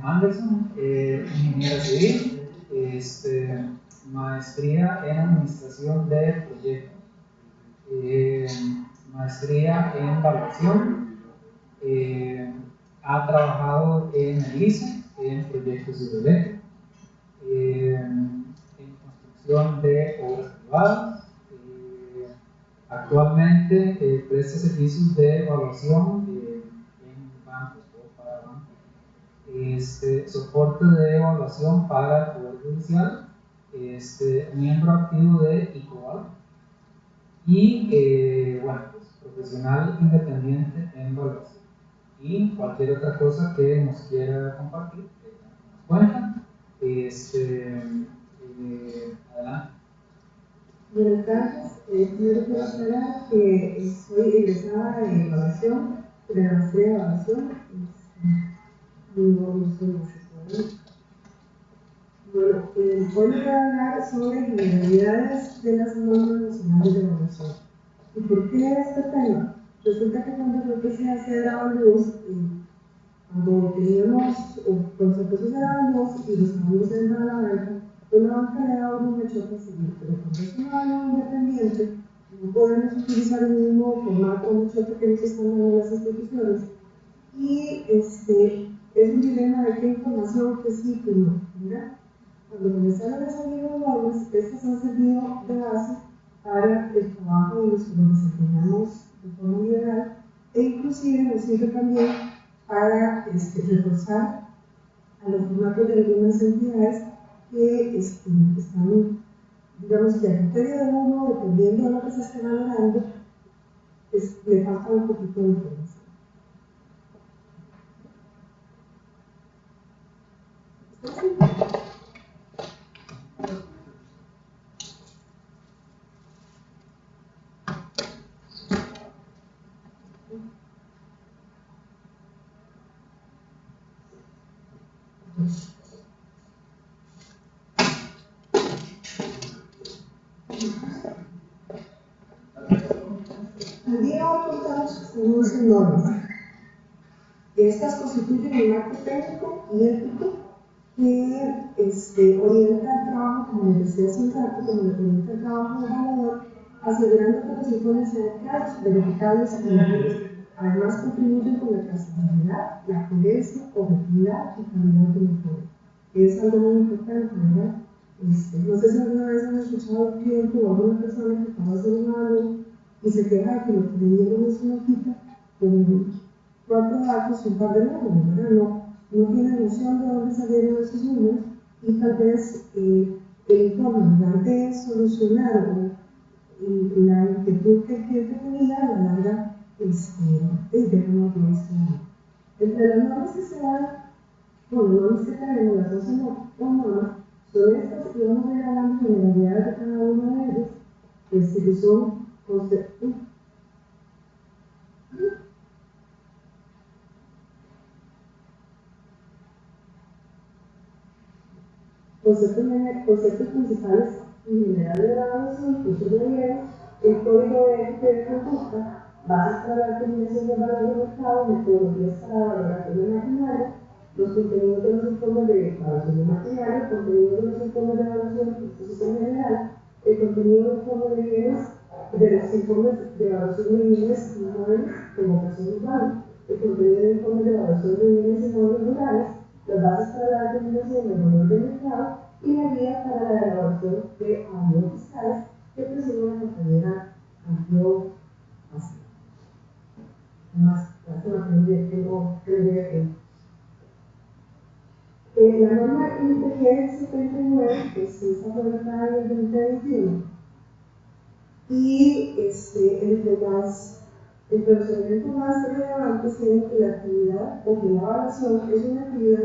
Anderson, ingeniera civil, maestría en administración de proyectos, maestría en evaluación, ha trabajado en el ICE, en proyectos hidroeléctricos, en construcción de obras privadas. Actualmente presta servicios de evaluación en bancos o para bancos. Soporte de evaluación para el Poder Judicial, miembro activo de ICOBAL y bueno, pues, profesional independiente en evaluación. Y cualquier otra cosa que nos quiera compartir, nos cuenta. Adelante. Buenas tardes, quiero aclarar que soy egresada de evaluación, de la maestría de evaluación, no soy asesora. Bueno, hoy les voy a hablar sobre generalidades de las normas nacionales de evaluación. ¿Y por qué este tema? Resulta que cuando yo empecé a hacer Avalúos, cuando teníamos, cuando se empezó a hacer Avalúos y los Avalúos entran a la banca, una banca le daba un hecho a seguir, pero cuando es un Avalúo independiente, no podemos utilizar el mismo formato o hecho que nos están dando las instituciones. Y es un dilema de qué información que sí que no, ¿verdad? Cuando comenzaron a salir los normas, estas han servido de base para el trabajo de los que nos desempeñamos de forma liberal e inclusive nos sirve también para reforzar a los formatos de algunas entidades que están, digamos que a criterio de uno, dependiendo de lo que se esté valorando, le falta un poquito de información. El día hoy contamos con 11 normas. Estas constituyen el marco técnico y ético que orienta el trabajo, como les decía hace un rato, como le orienta el trabajo del evaluador, asegurando que los informes sean claros, verificables y medibles. Además, contribuyen con la trazabilidad, la coherencia, objetividad y calidad del informe. Es algo muy importante, ¿verdad? No sé si alguna vez han escuchado a un cliente o a una persona que acaba de hacer un evaluación y se queja de que lo que le dieron es una hojita con 4 datos y un par de números, ¿verdad? No tiene noción de dónde salieron esos números y tal vez el informe, en lugar de solucionar la inquietud que el cliente tenía, a la larga, dejamos de esto. Entre las normas que se dan, bueno, normas que tenemos, las 12 normas, son estas y vamos a ir hablando de generalidades de cada una de ellas, que son conceptos. Conceptos principales y generales de la evaluación, cursos de nivel, el código de ética y de conducta, bases para la determinación del valor de mercado, metodologías para la valoración de maquinaria, los contenidos de los informes de evaluación de maquinaria, contenidos de los informes de evaluación en general, el contenido de informes de bienes, de los informes de evaluación de bienes inmuebles como operación urbana, el contenido de informes de evaluación de bienes inmuebles rurales, las bases para la determinación del valor del mercado y la guía para la elaboración de avalúos fiscales que preside la compañera Antio Paz. Además, lástima que tengo 3 días aquí. La norma INTG 79 está publicada en el 2021 y entre los elementos más relevantes tienen que la actividad o que la evaluación es una actividad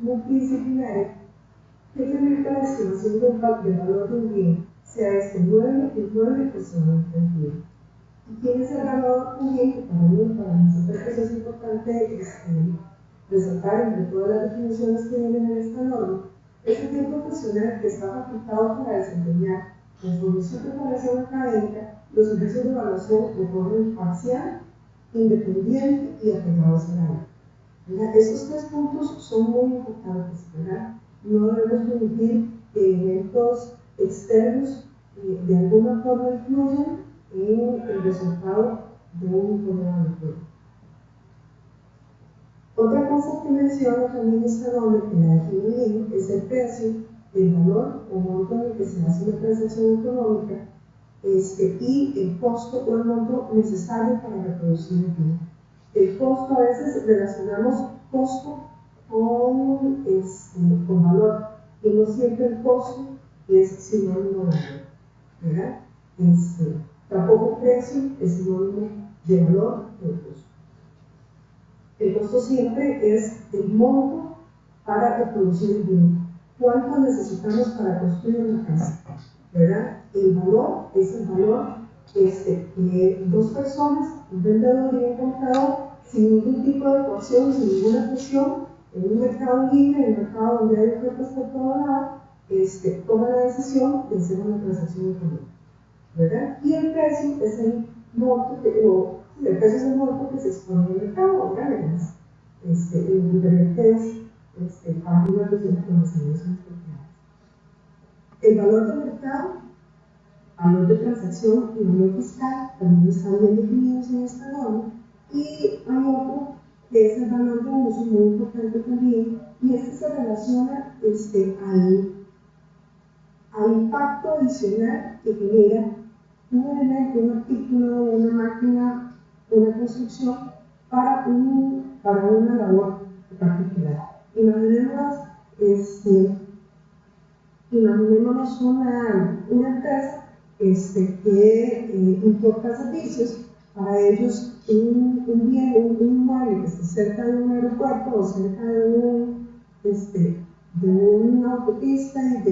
multidisciplinaria que permite la estimación del valor de un bien, sea este mueble, inmueble o solamente el bien. ¿Y quién es el evaluador también? Para nosotros eso es importante resaltar entre todas las definiciones que vienen en esta norma. Es un profesional que está facultado para desempeñar conforme su preparación académica los servicios de evaluación de forma imparcial, independiente y apegados a la ley. ¿verdad? Estos tres puntos son muy importantes, ¿verdad? No debemos permitir que eventos externos de alguna forma influyan en el resultado de un programa de juego. Otra cosa que menciona también esta norma, que la define bien, es el precio, el valor o monto en el que se hace una transacción económica y el costo o el monto necesario para reproducir el bien. El costo, a veces relacionamos costo con valor, y no siempre el costo es sinónimo de valor, ¿verdad? Tampoco precio es sinónimo de valor o de costo. El costo siempre es el monto para reproducir el bien. ¿Cuánto necesitamos para construir una casa? ¿Verdad? El valor es el valor que dos personas, un vendedor y un comprador, sin ningún tipo de coacción, sin ninguna presión, en un mercado libre, en un mercado donde hay ofertas por todo lado, toman la decisión de hacer una transacción económica, ¿verdad? Y el precio es el monto el precio es el monto que se expone en el mercado, ¿verdad? En diferentes páginas de información. El valor de mercado, valor de transacción y valor fiscal también están bien definidos en esta norma. Y hay otro que es el valor de uso, muy importante también, y este se relaciona al impacto adicional que genera un elemento, un artículo, una máquina, una construcción para una labor particular. Imaginémonos una empresa que importa servicios. Para ellos, un bien, un mueble que esté cerca de un aeropuerto o cerca de una autopista y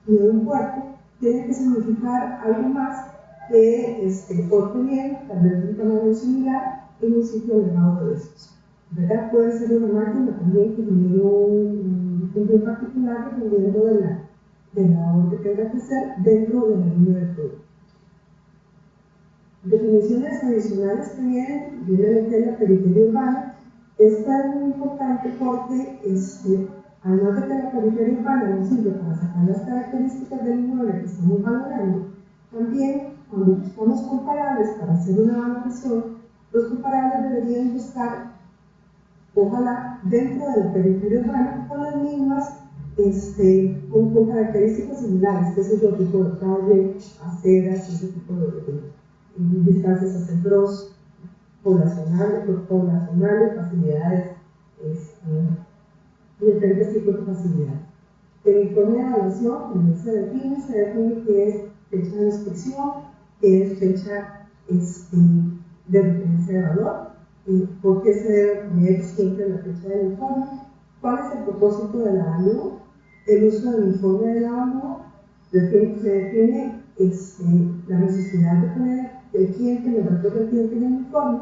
de un puerto, tiene que significar algo más que otro bien, tal vez de un tamaño similar, en un sitio alejado de estos. ¿Verdad? Puede ser una máquina también que genere un bien particular dependiendo de la labor que tenga que hacer dentro de la línea del producto. Definiciones adicionales que vienen de la periferia urbana. Esta es muy importante porque además de que la periferia urbana nos sirve para sacar las características del inmueble que estamos valorando, también cuando buscamos comparables para hacer una valoración, los comparables deberían estar, ojalá, dentro de la periferia urbana con las mismas, con características similares, que es el tipo de calle, aceras, ese tipo de distancias hacia pros poblacionales, facilidades, diferentes tipos de facilidades. El informe de evaluación también se define que es fecha de inspección, que es fecha de referencia de valor, por qué se debe poner siempre la fecha del informe, cuál es el propósito del avalúo, el uso del informe del avalúo, se define la necesidad de poner el cliente, los datos del cliente en el informe,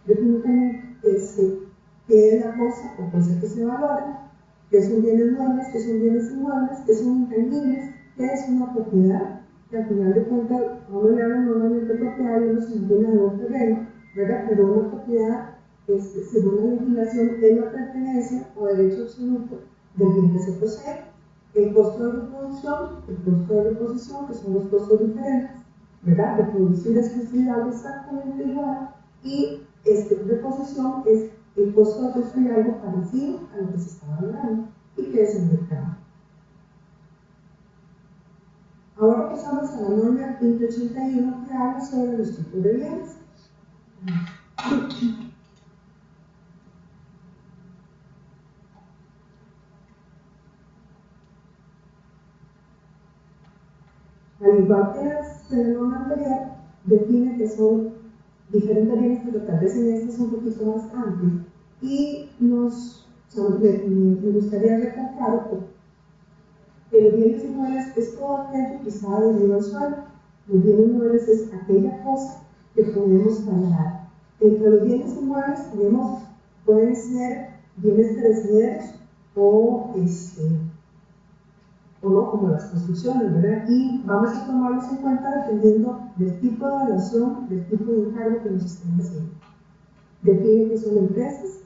define también qué es la cosa o cosa que se valora, qué son bienes muebles, qué son bienes inmuebles, qué son intangibles, qué es una propiedad, que al final de cuentas a uno le hablan normalmente propiedad y uno se imagina de un terreno, ¿verdad? Pero una propiedad, según la legislación, es la pertenencia o derecho absoluto del bien que se posee. El costo de reproducción, el costo de reposición, que son los costos diferentes, ¿verdad? Reproducir es construir algo exactamente igual, y reposición es el costo de construir algo parecido a lo que se está valorando y que es el mercado. Ahora pasamos a la norma 2081 que habla sobre los tipos de bienes. Al igual que la norma anterior, define que son diferentes bienes, pero tal vez en este es un poquito más amplio. Y me gustaría recalcar que los bienes inmuebles es todo aquello que está adherido al suelo. Los bienes inmuebles es aquella cosa que podemos valorar. Entre los bienes inmuebles pueden ser bienes perecederos o no, como las construcciones, ¿verdad? Y vamos a tomarlos en cuenta dependiendo del tipo de evaluación, del tipo de encargo que nos estén haciendo. Define que son empresas,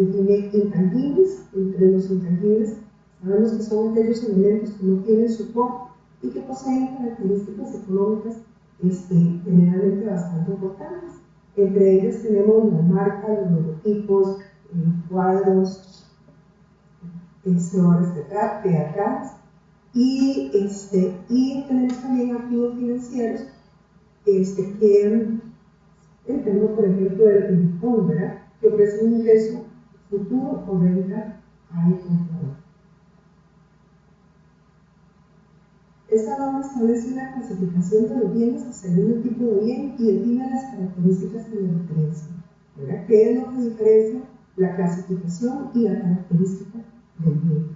define intangibles. Entre los intangibles sabemos que son aquellos elementos que no tienen soporte y que poseen características económicas generalmente bastante importantes. Entre ellas tenemos la marca, los logotipos, cuadros, obras teatrales y tenemos también activos financieros que tenemos, por ejemplo, el Bitcoin, ¿verdad?, que ofrece un ingreso futuro o renta al comprador. Esta norma establece una clasificación de los bienes según el tipo de bien y define las características que lo diferencian, ¿verdad? ¿Qué es lo que diferencia la clasificación y la característica del bien?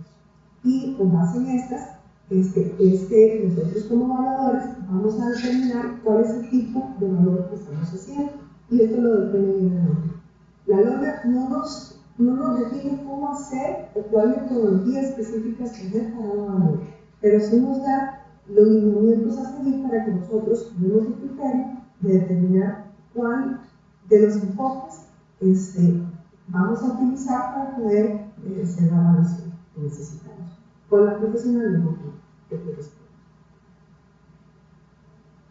Y con base en estas, nosotros como evaluadores vamos a determinar cuál es el tipo de valor que estamos haciendo, y esto lo define bien la norma. La norma no nos define cómo hacer o cuál metodología específica escoger para un valor, pero sí nos da los lineamientos a seguir para que nosotros tenemos el criterio de determinar cuál de los enfoques vamos a utilizar para poder hacer la evaluación que necesitamos con la profesionalidad que corresponde.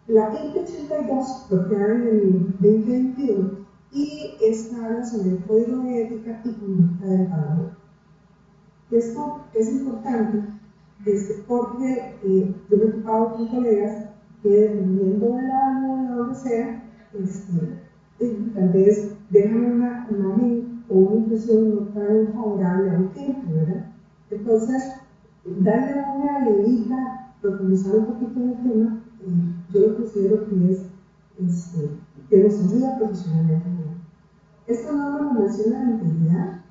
La 2082 fue creada en el 2021 y esta habla sobre el código de ética y conducta del evaluador. Esto es importante porque yo me he topado con colegas que, dependiendo de la año de donde sea, tal vez dejan una imagen o una impresión no tan favorable a un cliente, ¿verdad? Entonces, darle una leída, profundizar un poquito en el tema, yo lo considero que que nos ayuda profesionalmente. Esta norma menciona la integridad,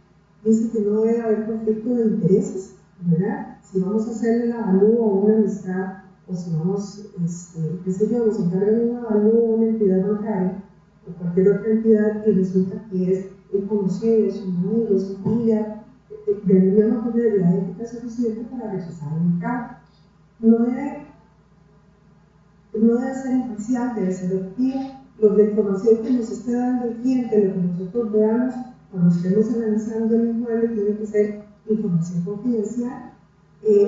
dice que no debe haber conflicto de intereses, ¿verdad? Si vamos a hacerle el avalúo a una amistad, o si vamos, qué sé yo, nos encargan un avalúo a una entidad bancaria o cualquier otra entidad y resulta que es un conocido, es un amigo, es un familiar, deberíamos tener la ética suficiente para rechazar el encargo. No debe ser imparcial, debe ser objetivo. La información que nos esté dando el cliente, lo que nosotros veamos cuando estemos analizando el inmueble, tiene que ser información confidencial.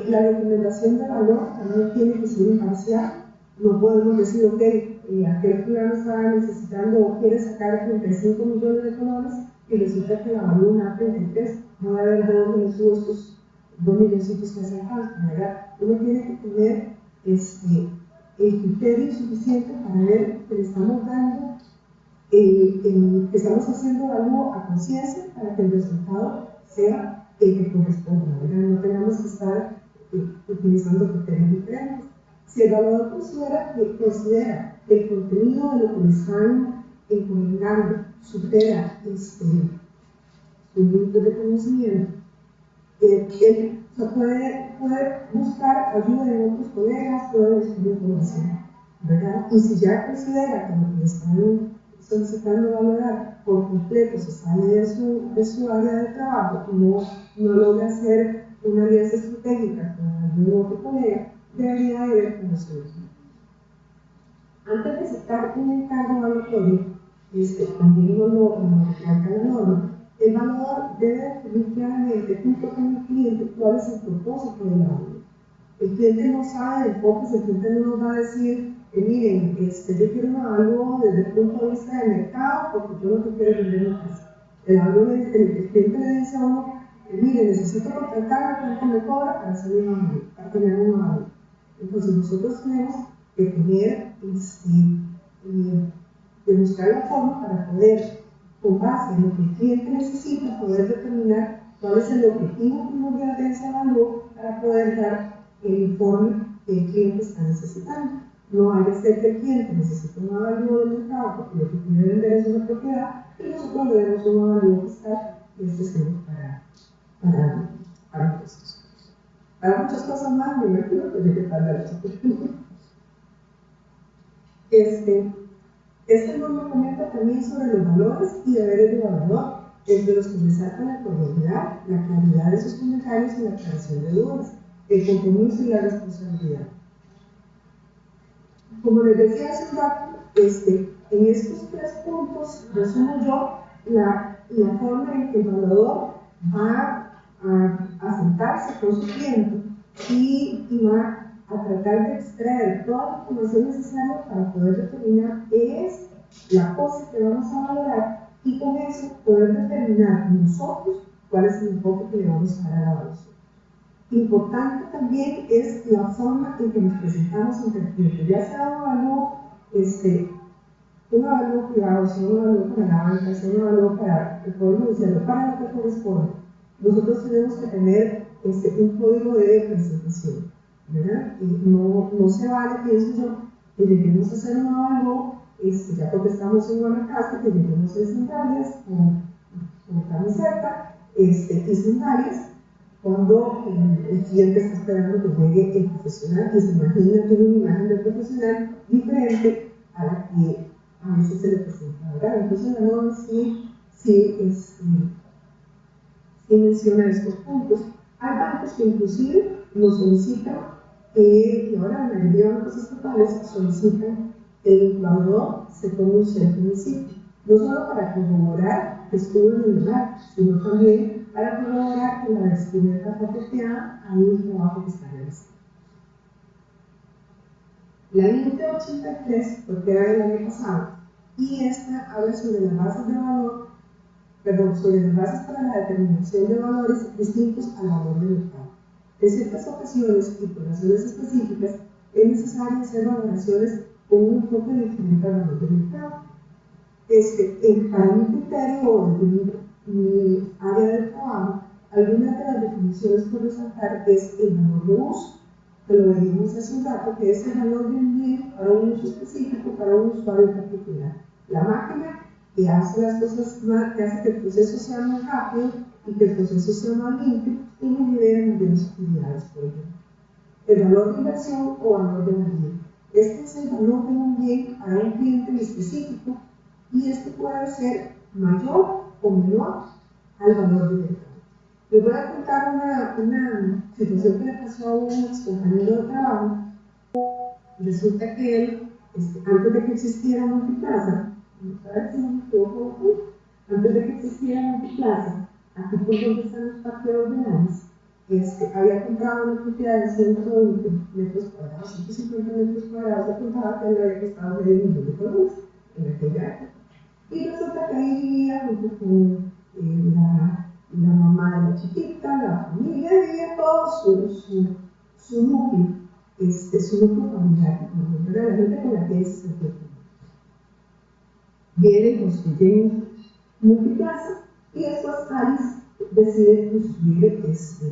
La recomendación de valor también tiene que ser imparcial. No podemos decir, ok, aquel fulano está necesitando o quiere sacar 35 millones de colones y resulta que la valora a 33. No va a ver de dónde le subo estos 2 milloncitos que hacen falta, ¿verdad? Uno tiene que tener el criterio suficiente para ver que le estamos dando, que estamos haciendo algo a conciencia para que el resultado sea el que corresponda, ¿verdad? No tengamos que estar utilizando criterios diferentes. Si el evaluador considera que el contenido de lo que le están encomendando supera su límite de conocimiento, él puede buscar ayuda de otros colegas, puede buscar información, ¿verdad? Y si ya considera que lo que le están solicitando valorar por completo se sale de su área de trabajo y no logra hacer una alianza estratégica con algún otro colega, debería de ver cómo se usa. Antes de aceptar un encargo evaluatorio, también lo recalca la norma, el evaluador debe definir claramente junto con el cliente cuál es el propósito del evaluación. El cliente no sabe de enfoques, el cliente no nos va a decir, miren, yo quiero un evaluo desde el punto de vista del mercado porque yo no te quiero vender mi casa. El cliente le dice a uno, miren, necesito contratar, ¿cuánto me cobra para hacer un evaluo, para tener un evaluo? Entonces nosotros tenemos que tener, de buscar la forma para poder, con base en lo que el cliente necesita, poder determinar cuál es el objetivo primordial de ese evaluo para poder dar el informe que el cliente está necesitando. No hay que ser que el cliente necesite un evaluo del mercado porque lo que quiere vender es una propiedad y nosotros le demos un evaluo fiscal que sirve para muchas cosas. Para muchas cosas más, me imagino que hay que estar de la Este norma comenta también sobre los valores y deberes del evaluador, entre los que resaltan la cordialidad, la claridad de sus comentarios y la aclaración de dudas, el compromiso y la responsabilidad. Como les decía hace un rato, en estos 3 puntos resumo yo la la forma en que el evaluador va a sentarse con su cliente y va a tratar de extraer toda la información necesaria para poder determinar qué es la cosa que vamos a valorar y con eso poder determinar nosotros cuál es el enfoque que le vamos a dar a la evaluación. Importante también es la forma en que nos presentamos ante el cliente, ya sea un avalúo privado, sea un avalúo para la banca, sea un avalúo para el Poder Judicial, para lo que corresponde. Nosotros tenemos que tener un código de presentación, ¿verdad? Y no se vale, pienso yo, que lleguemos a hacer un avalúo, ya porque estamos en Guanacaste, que lleguemos en sandalias, con camiseta y sandalias, cuando el cliente está esperando que llegue el profesional y se imagina, tiene una imagen del profesional diferente a la que a veces se le presenta, ¿verdad? Entonces la norma sí menciona estos puntos. Hay bancos que inclusive nos solicitan, y ahora la mayoría de bancos estatales solicitan que el evaluador se tome un self-municipio, no solo para corroborar que estuvo en el lugar, sino también para corroborar que la vestimenta fue apropiada a un trabajo que está realizando. La línea 83 fue creada el año pasado y esta habla sobre las bases de valor, sobre las bases para la determinación de valores distintos al valor del mercado. En ciertas ocasiones y por razones específicas es necesario hacer valoraciones con un enfoque diferente al valor del mercado. Para mi criterio o mi área de trabajo, algunas de las definiciones por resaltar es el valor de uso, que lo veíamos hace un rato, que es el valor de un bien para un uso específico, para un usuario particular. La máquina que hace las cosas más, que hace que el proceso sea más rápido y que el proceso sea más limpio y nos libera mayores utilidades, por ejemplo. El valor de inversión o valor de un bien. Este es el valor de un bien para un cliente en específico y este puede ser mayor o menor al valor del mercado. Les voy a contar una situación que le pasó a un ex compañero de trabajo. Resulta que él, antes de que existiera Multiplaza, a ver si no me equivoco, antes de que existiera Multiplaza, aquí por donde están los parqueos de Nantes, había comprado una propiedad de 120 metros cuadrados, 150 metros cuadrados, le contaba que le había costado medio millón de colones en aquella época. Y resulta que ahí vivía junto con la mamá de la chiquita, la familia, vivía todo su núcleo, su núcleo familiar, ¿no? La gente con la que se sentía. Viene, construyen Multiplaza y después Alice decide construir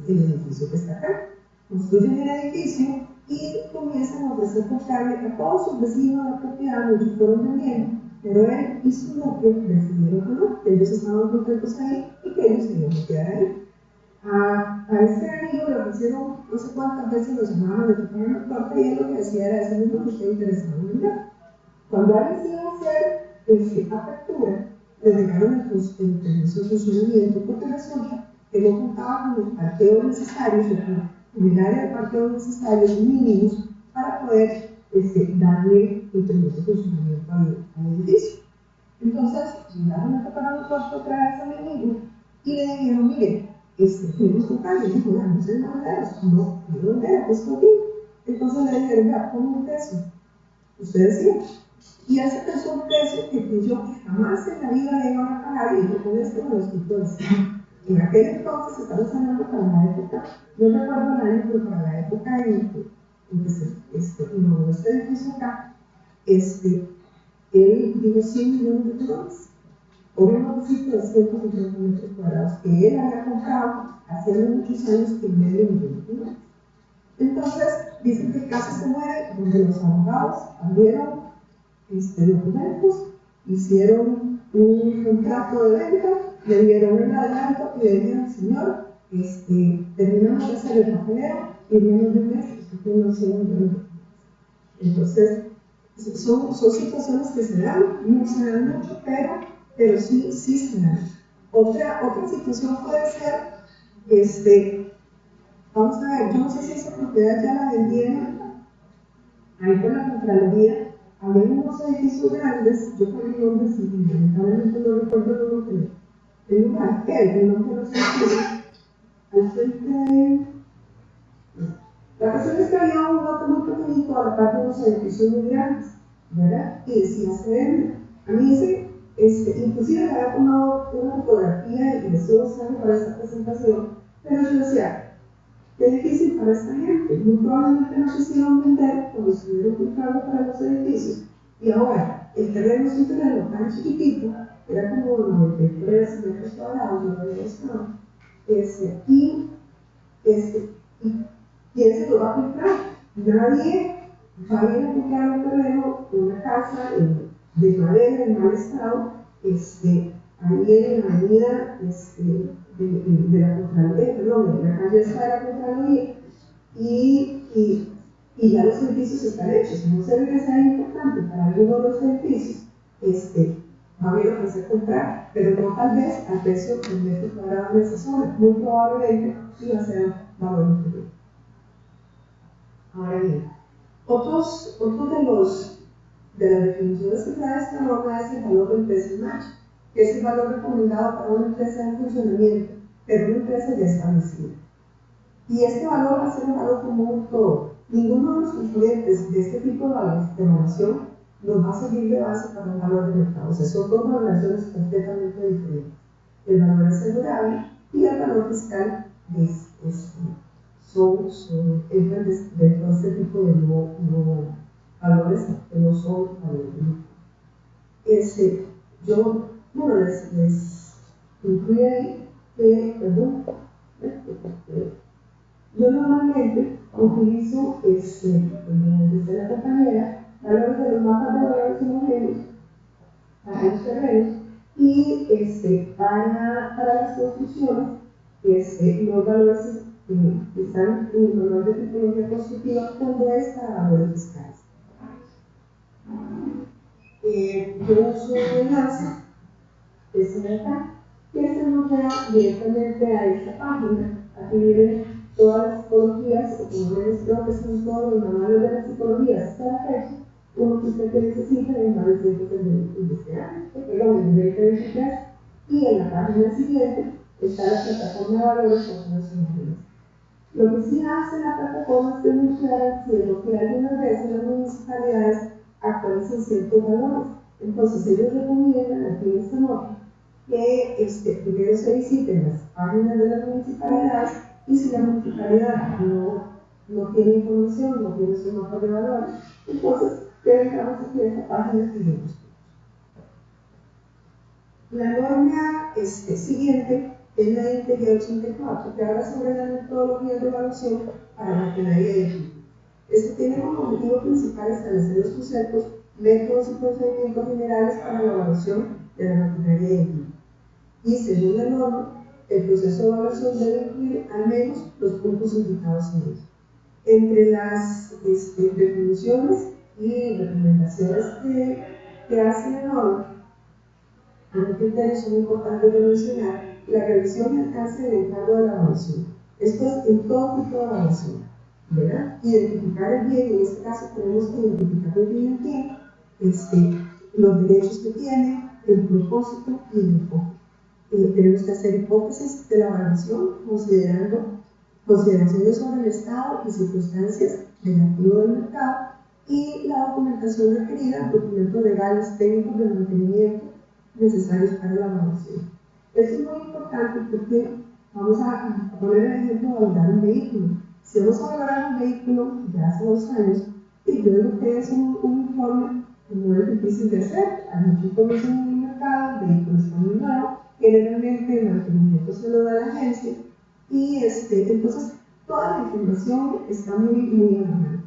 el edificio que está acá. Construyen el edificio y comienzan a ofrecer por cable a todos sus vecinos de la propiedad, muchos fueron vendiendo, pero él y su núcleo decidieron que no, que ellos estaban contentos ahí y que ellos se iban a quedar ahí. A este amigo le ofrecieron no sé cuántas veces lo llamaban, le tocaron la puerta y él lo que decía era ese mismo que estaba interesado en vender. Cuando alguien se iba a hacer apertura, le negaron el permiso de funcionamiento porque resulta que no contaba con los parqueos necesarios, o el área de parqueos necesarios mínimos para poder darle el permiso de funcionamiento al edificio. Entonces, llegaron a tocar la puerta otra vez a mi amigo y le dijeron, mire, fuimos con Carlos, y dijo, no sé no, ¿de dónde era? Pues contigo. Entonces le dijeron, vea, ponme un precio. Usted decía. Y hace puso un precio que creyó que jamás en la vida le iban a pagar y dijo, con esto me los quitó. En aquel entonces, estamos hablando para la época, no recuerdo el año, pero para la época en que se inauguró este edificio acá, él dijo 100 millones de dólares. Por un edificio de 150 metros cuadrados que él había comprado hace muchos años en medio millón de dólares. Entonces, dicen que el caso se muere donde los abogados abrieron documentos, hicieron un contrato de venta, le dieron un adelanto y le dijeron, señor, terminamos de hacer el papeleo y en menos de un mes usted no se va. Entonces, son situaciones que se dan, no se dan mucho, pero sí se dan. Otra situación puede ser, vamos a ver, yo no sé si esa propiedad ya la vendieron ahí por la Contraloría. Había unos edificios grandes, yo por mi nombre sí, lamentablemente no recuerdo el nombre, el lugar, el nombre de los edificios, al frente de... La cuestión es que había un lote muy pequeñito a la parte de unos edificios muy grandes, ¿verdad? Y decía CDM. A mí inclusive me había tomado una fotografía y le estuve usando para esta presentación, pero yo decía, qué difícil para esta gente. Muy probablemente no quisieron vender cuando estuvieron comprando para los edificios. Y ahora, el terreno es un terreno tan chiquitito, era como 93 metros cuadrados, no había estado. ¿Quién se lo va a comprar? Nadie va a ir a comprar un terreno, una casa de madera en mal estado, ahí en la avenida de la Contraloría, perdón, de la calle esta de la Contraloría, y ya los edificios están hechos. No se ve que sea importante para algunos de los edificios, va a haber ofrecer comprar, pero no tal vez al precio del metro cuadrado de esa zona. Muy probablemente iba a ser valor inferior. Ahora bien, otros de las definiciones que trae esta norma es el valor del precio match, que es el valor recomendado para una empresa en funcionamiento, pero una empresa ya establecida. Y este valor va a ser un valor común todo. Ninguno de los componentes de este tipo de evaluación nos va a servir de base para un valor de mercado. O sea, son dos valoraciones completamente diferentes. El valor asegurable y el valor fiscal entran dentro de este tipo de valores que no son valores. Les incluye ahí yo normalmente utilizo desde la compañera valores de los mapas de valores homogéneos para los terrenos y para las construcciones los valores que están en el valor de tipología constructiva cuando es para valores fiscales. Yo uso un enlace de acá que nos da directamente a esta página. Aquí vienen todas las tipologías, o como ven, creo que son todos los manuales de las tipologías hasta la fecha, uno que usted necesita en más de 100 de este año, perdón, del 2023, y en la página siguiente está la plataforma de valores con zonas homogéneas. Lo que sí hace la plataforma es denunciar que algunas veces las municipalidades actualizan ciertos valores. Entonces, ellos recomiendan aquí en esta nota que primero se visiten las páginas de las municipalidades y si la municipalidad no tiene información, no tiene su mapa de valores, entonces debemos aquí esta página que vemos. La norma siguiente es la INTG 84, que habla sobre la metodología de evaluación para la maquinaria de equipo. Esto tiene como objetivo principal establecer los conceptos, métodos y procedimientos generales para la evaluación de la maquinaria de equipo. Y según la norma, el proceso de evaluación debe incluir al menos los puntos indicados en ella. Entre las definiciones y recomendaciones que hace la norma, a mi criterio son importantes de mencionar la revisión y alcance del encargo de la evaluación. Esto es en todo tipo de evaluación, ¿verdad? Identificar el bien, en este caso tenemos que identificar muy bien el bien, los derechos que tiene, el propósito y el enfoque. Tenemos que hacer hipótesis de la evaluación considerando consideraciones sobre el estado y circunstancias del activo del mercado y la documentación requerida, documentos legales, técnicos de mantenimiento necesarios para la evaluación. Esto es muy importante porque vamos a poner el ejemplo de valorar un vehículo. Si vamos a valorar un vehículo de hace 2 años, y yo digo que es un informe que no es difícil de hacer, hay mucha información en el mercado, el vehículo está muy nuevo, generalmente el mantenimiento se lo da a la agencia, y entonces toda la información está muy a la mano.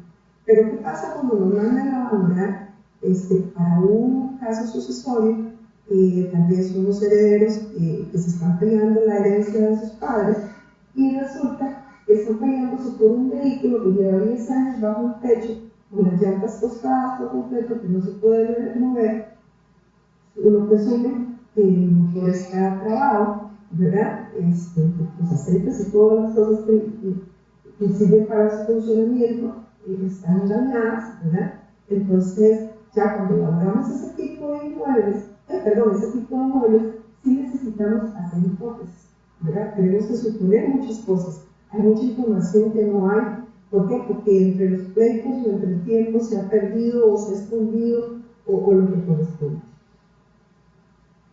Pero ¿qué pasa cuando nos mandan a valorar para un caso sucesorio? Tal vez unos herederos que se están peleando la herencia de sus padres y resulta que están peleándose por un vehículo que lleva 10 años bajo el techo, con las llantas tostadas por completo, que no se puede mover. Uno presume que el motor está trabado, ¿verdad? Los aceites y todas las cosas que sirven para su funcionamiento están dañadas, ¿verdad? Entonces, ya cuando valoramos ese tipo de inmuebles, ese tipo de muebles, sí necesitamos hacer hacer hipótesis, ¿verdad? Tenemos que suponer muchas cosas. Hay mucha información que no hay. ¿Por qué? Porque entre los pleitos o entre el tiempo se ha perdido o se ha escondido o lo que corresponde,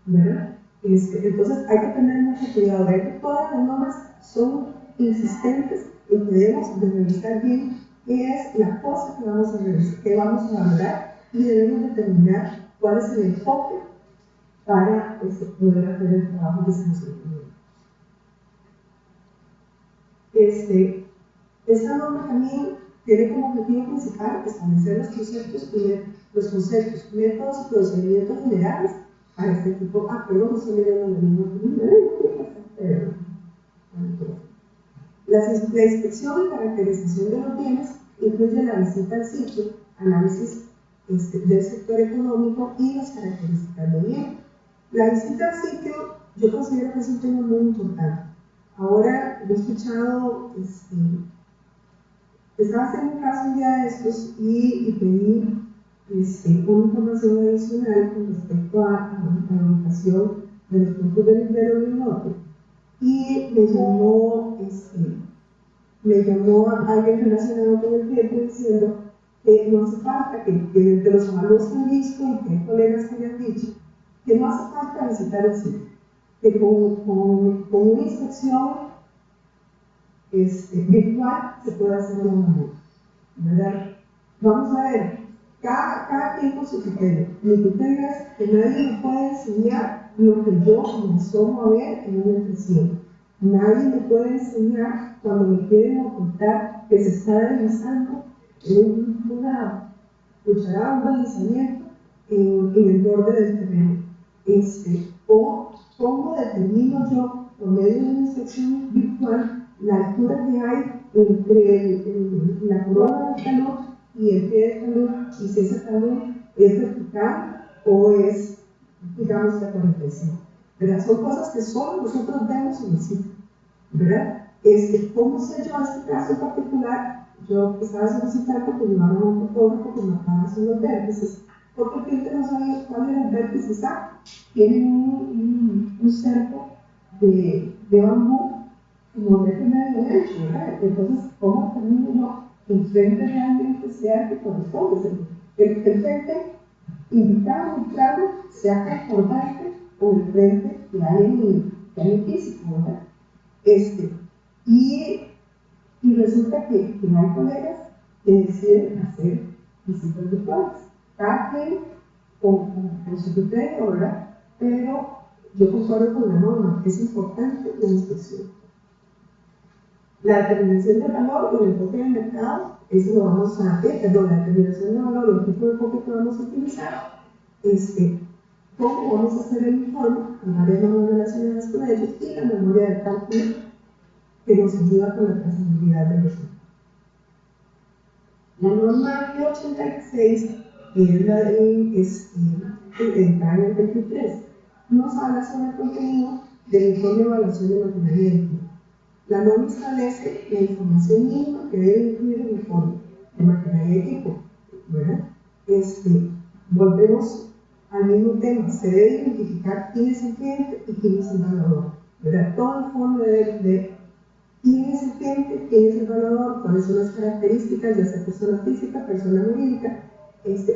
¿verdad? Entonces hay que tener mucho cuidado. Ver que todas las normas son insistentes y debemos de revisar bien qué es la cosa que vamos a revisar, qué vamos a valorar, y debemos determinar cuál es el enfoque para poder hacer el trabajo que se nos pide. Esta norma también tiene como objetivo principal establecer los conceptos, métodos y procedimientos generales para este tipo. Perdón, estoy mirando la misma. La inspección y caracterización de los bienes incluye la visita al sitio, análisis del sector económico y las características del bien. La visita al sitio yo considero que es un tema muy importante. Ahora he escuchado, estaba haciendo un caso un día de estos y pedí una información adicional con respecto a la ubicación de los puntos de librero del norte, y me llamó alguien relacionado con el cliente diciendo que no hace falta, que de los avalúos que han visto y que hay colegas que me han dicho, que no hace falta visitar el sitio, que con una inspección virtual se puede hacer una avalúo, ¿verdad? Vamos a ver, cada quien con su criterio. Mi criterio es que nadie me puede enseñar lo que yo me asomo a ver en una impresión. Nadie me puede enseñar cuando me quieren ocultar que se está realizando una cucharada, un balizamiento en el borde del terreno. O cómo determino yo, por medio de una inspección virtual, la altura que hay entre la corona del talud y el pie del talud, y si ese talud es vertical o es, digamos, de 45. ¿Verdad? Son cosas que solo nosotros vemos en el sitio, ¿verdad? ¿Cómo sé yo este caso en particular? Yo estaba solicitando que me hagan un fotógrafo que me hagan los vértices, porque el cliente no sabía cuál era el vértice exacto. Tienen un cerco de bambú no es medio derecho, ¿verdad? Entonces, ¿cómo termino yo que el frente realmente sea que corresponde? El frente indicado muy claro sea concordante con el frente que hay en el físico, ¿verdad? Y resulta que hay colegas que deciden hacer visitas virtuales. Cada quien con su criterio, ¿verdad? Pero yo concuerdo con la norma, es importante la inspección. La determinación de valor y el enfoque del mercado, eso lo vamos a hacer, la determinación de valor y el tipo de enfoque que vamos a utilizar, cómo vamos a hacer el informe, hablaré normas relacionadas con ellos, y la memoria del cálculo que nos ayuda con la trazabilidad del resultado. La norma 86, que es la editada en el 23, nos habla sobre el contenido del informe de evaluación de maquinaria de equipo. La norma establece la información mínima que debe incluir el informe de maquinaria de equipo, ¿verdad? Volvemos al mismo tema, se debe identificar quién es el cliente y quién es el evaluador, ¿verdad? Todo el informe debe de quién es el cliente, quién es el evaluador, cuáles son las características de esa persona física, persona jurídica,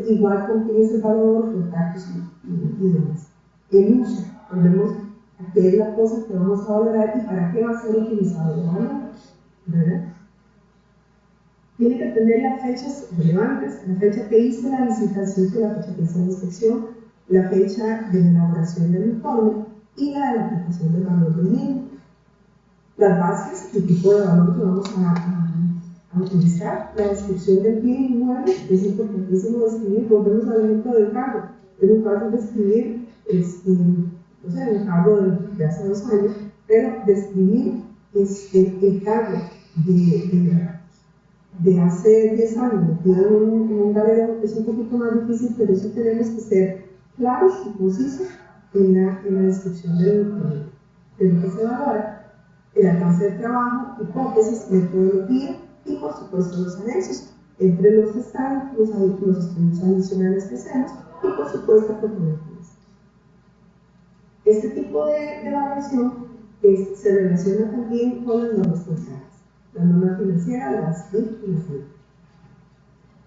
igual con quién es el evaluador, contactos y demás. El uso, volvemos a qué es la cosa que vamos a valorar y para qué va a ser utilizado el valor, ¿verdad? Tiene que tener las fechas relevantes, la fecha que hice la licitación, la fecha que hice la inspección, la fecha de elaboración del informe y la de la aplicación del valor del bien. Las bases y tipo de valor que vamos a utilizar, la descripción del bien inmueble, es importantísimo describir, volvemos al ejemplo del carro, es muy fácil describir, no sé, un carro de hace 2 años, pero describir el carro de hace 10 años metido en un galerón es un poquito más difícil, pero eso tenemos que ser claros y concisos en la descripción de lo que se valora, el alcance del trabajo, hipótesis, metodología y por supuesto los anexos, entre los que están los estudios adicionales que hacemos y por supuesto proponentes. Este tipo de evaluación se relaciona también con las normas contables, la norma financiera, las FIP y las NIC.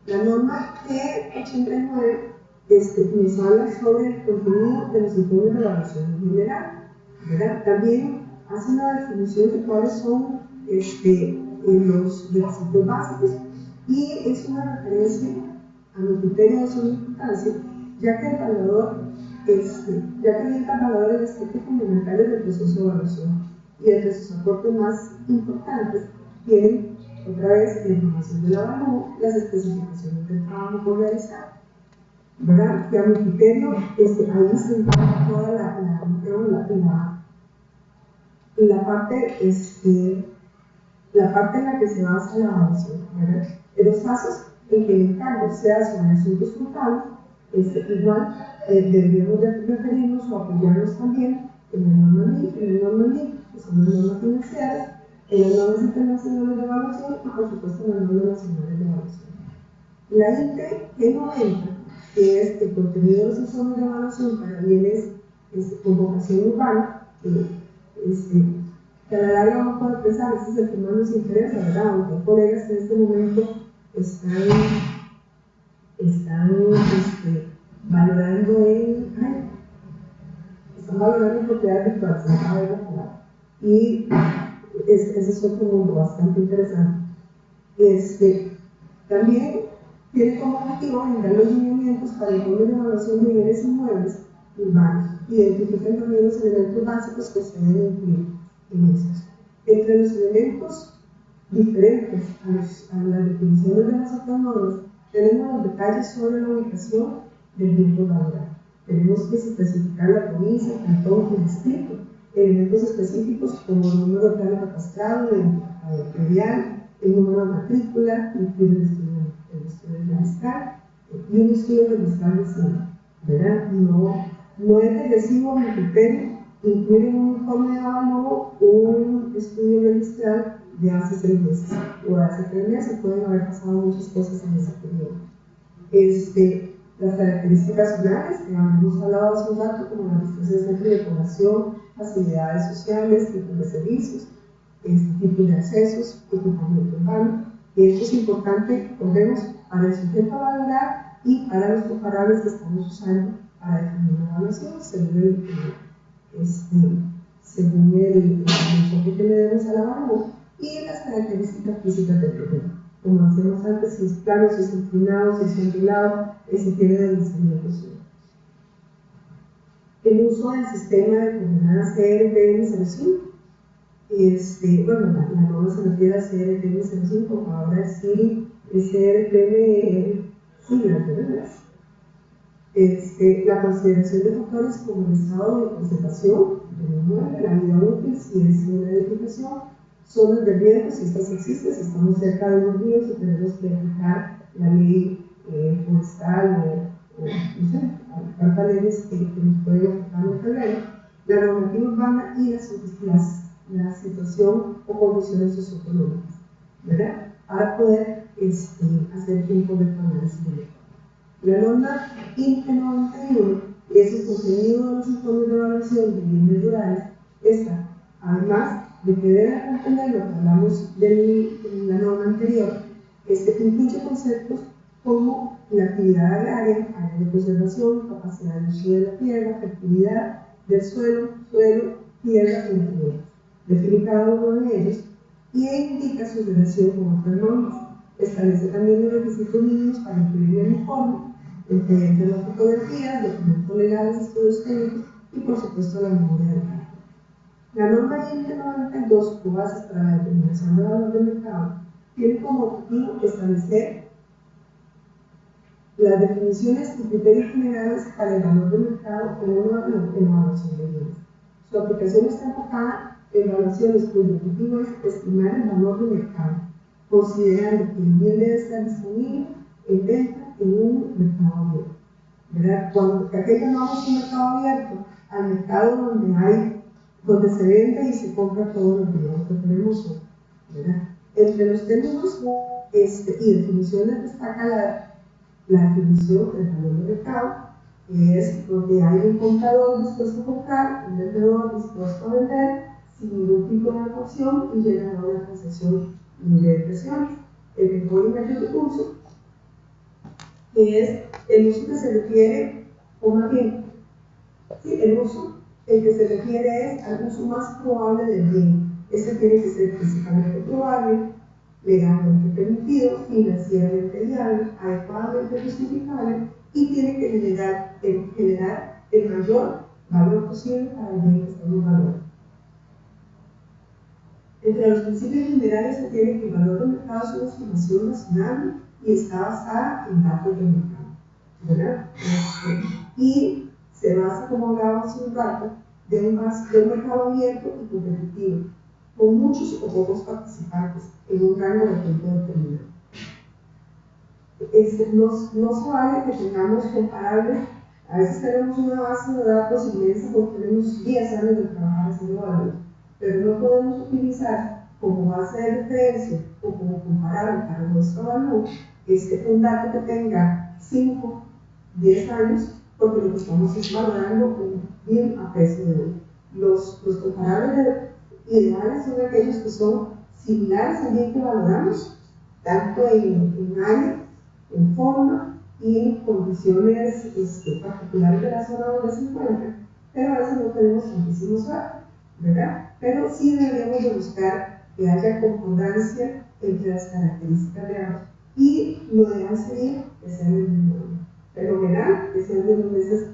La norma G89 nos habla sobre el contenido de los informes de evaluación en general, ¿verdad? También hace una definición de cuáles son los requisitos básicos y es una referencia a mi criterio de suma importancia, ya que el evaluador orienta al valor en aspectos fundamentales del proceso de evaluación y entre sus aportes más importantes tienen otra vez la información del avalúo, las especificaciones del trabajo por realizar, ¿verdad? Que a mi criterio ahí se encuentra toda la parte en la que se basa la evaluación, ¿verdad? En los casos en que el encargo sea sobre asuntos contables, igual deberíamos de referirnos o apoyarnos también en la norma NIF, que son las normas financieras, en las normas internacionales de evaluación y por supuesto en las normas nacionales de evaluación. La INTE G90, que es el contenido de los informes de evaluación para bienes con vocación urbana, que a la larga vamos a poder pensar, ese es el que más nos interesa, ¿verdad? Aunque colegas en este momento están valorando propiedades virtuales, se acaba de mejorar. Y ese es otro mundo bastante interesante. También tiene como objetivo brindar los lineamientos para el informe de evaluación de bienes inmuebles urbanos. Identifican también los elementos básicos que se deben incluir en esos. Entre los elementos diferentes a las definiciones de las otras normas, tenemos los detalles sobre la ubicación del bien por valorar. Tenemos que especificar la provincia, el cantón y el distrito, elementos específicos como el número de plano catastrado, el identificador predial, el número de matrícula, incluir el estudio registral y un estudio registral reciente, ¿verdad? No es regresivo a mi criterio incluir en un informe de avalúo un estudio registral de hace 6 meses o de hace 3 meses, pueden haber pasado muchas cosas en ese periodo. Las características finales que hemos hablado hace un rato, como la distancia de población, facilidades sociales, tipos de servicios, tipos de accesos, equipamiento urbano. Y esto es importante, volvemos, para el sujeto a valorar y para los comparables que estamos usando para definir la evaluación, según el enfoque que le demos a la evaluación y las características físicas del terreno. Como decíamos antes, si es plano, si es inclinado, si es ondulado, si tiene deslizamiento suyo. El uso del sistema de coordenadas CRPM05, la norma se refiere a CRPM05, ahora sí es CRPM siglas, ¿verdad? La consideración de factores como el estado de conservación del inmueble, la vida útil, si es una edificación, zonas de riesgo, si estas existen, si estamos cerca de los ríos, si tenemos que aplicar la ley forestal o no sé, aplicar leyes que nos pueden afectar en el terreno, la normativa urbana y la situación o condiciones socioeconómicas, ¿verdad? Para poder hacer un correcto análisis de esto. La norma INTE 91 es el contenido de los informes de evaluación de bienes rurales. Esta, además de que debe contener lo que hablamos de la norma anterior, incluye conceptos como la actividad agraria, área de conservación, capacidad de uso de la tierra, fertilidad del suelo, tierra, entre otros. Define cada uno de ellos y indica su relación con otras normas. Establece también los requisitos mínimos para incluir el informe, entre las fotografías, documentos legales, estudios técnicos y por supuesto la memoria del campo. La norma INTE 92, como bases para la determinación de valor del mercado, tiene como objetivo establecer las definiciones y criterios generales para el valor del mercado en una evaluación de bienes. Su aplicación está enfocada en evaluaciones cuyo objetivo es estimar el valor del mercado, considerando que el bien debe estar disponible en venta en un mercado abierto, ¿verdad? Cuando aquello llamamos un mercado abierto, al mercado donde se vende y se compra todos los días, lo que tenemos hoy, ¿verdad? Entre los términos y definiciones destaca la definición del valor del mercado, que es donde hay un comprador dispuesto a comprar, un vendedor dispuesto a vender, sin ningún tipo de ecuación y llegan a una transacción libre de presiones. El mejor y mayor recurso, que es el uso que se refiere, o más bien, sí, el uso, el que se refiere es al uso más probable del bien. Este tiene que ser físicamente probable, legalmente permitido, financieramente viable, adecuadamente justificable y tiene que generar el mayor valor posible para el bien que estamos valorando. Entre los principios generales se tiene que el valor del mercado es una estimación nacional y está basada en datos del mercado, ¿verdad? Y se basa, como hablábamos hace un rato, de un mercado abierto y competitivo, con muchos o pocos participantes en un rango de tiempo determinado. No se vale que tengamos comparables, a veces tenemos una base de datos inmensa porque tenemos 10 años de trabajar haciendo valores, pero no podemos utilizar como base de referencia o como comparable para nuestro valor un dato que tenga 5, 10 años, porque lo que estamos es valorando un bien a precio de hoy. Los comparables ideales son aquellos que son similares al bien que valoramos, tanto en área, en forma y en condiciones particulares de la zona donde se encuentran, pero a veces no tenemos tantísimos datos, ¿verdad? Pero sí deberíamos de buscar que haya concordancia entre las características de ambos. Y lo ideal sería que sean del mismo año. Fenomenal, que sean de 2 meses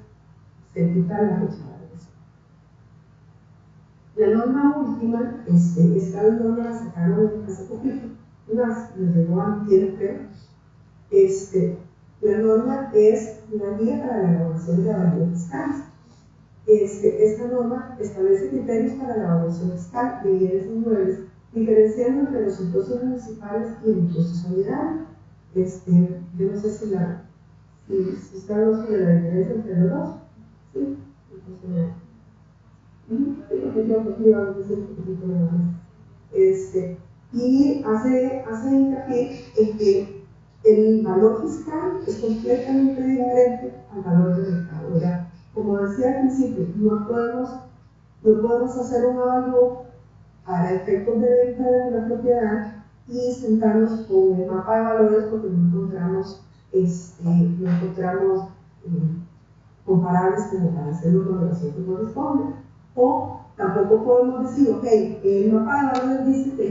cerquita de la fecha de eso. La norma última, esta norma la sacaron hace poquito, nos llegó a antier, creo. La norma es una guía para la elaboración de evaluaciones fiscales. Esta norma establece criterios para la evaluación fiscal de bienes inmuebles, diferenciando entre los impuestos municipales y el impuesto solidario. Yo no sé si estamos sobre la diferencia entre los dos. Sí, y hace hincapié en que el valor fiscal es completamente diferente al valor del mercado, ¿verdad? Como decía al principio, no podemos hacer un avalúo para efectos de venta de una propiedad y sentarnos con el mapa de valores porque no encontramos comparables como para hacer una valoración que corresponde. O tampoco podemos decir, ok, el mapa de valores dice que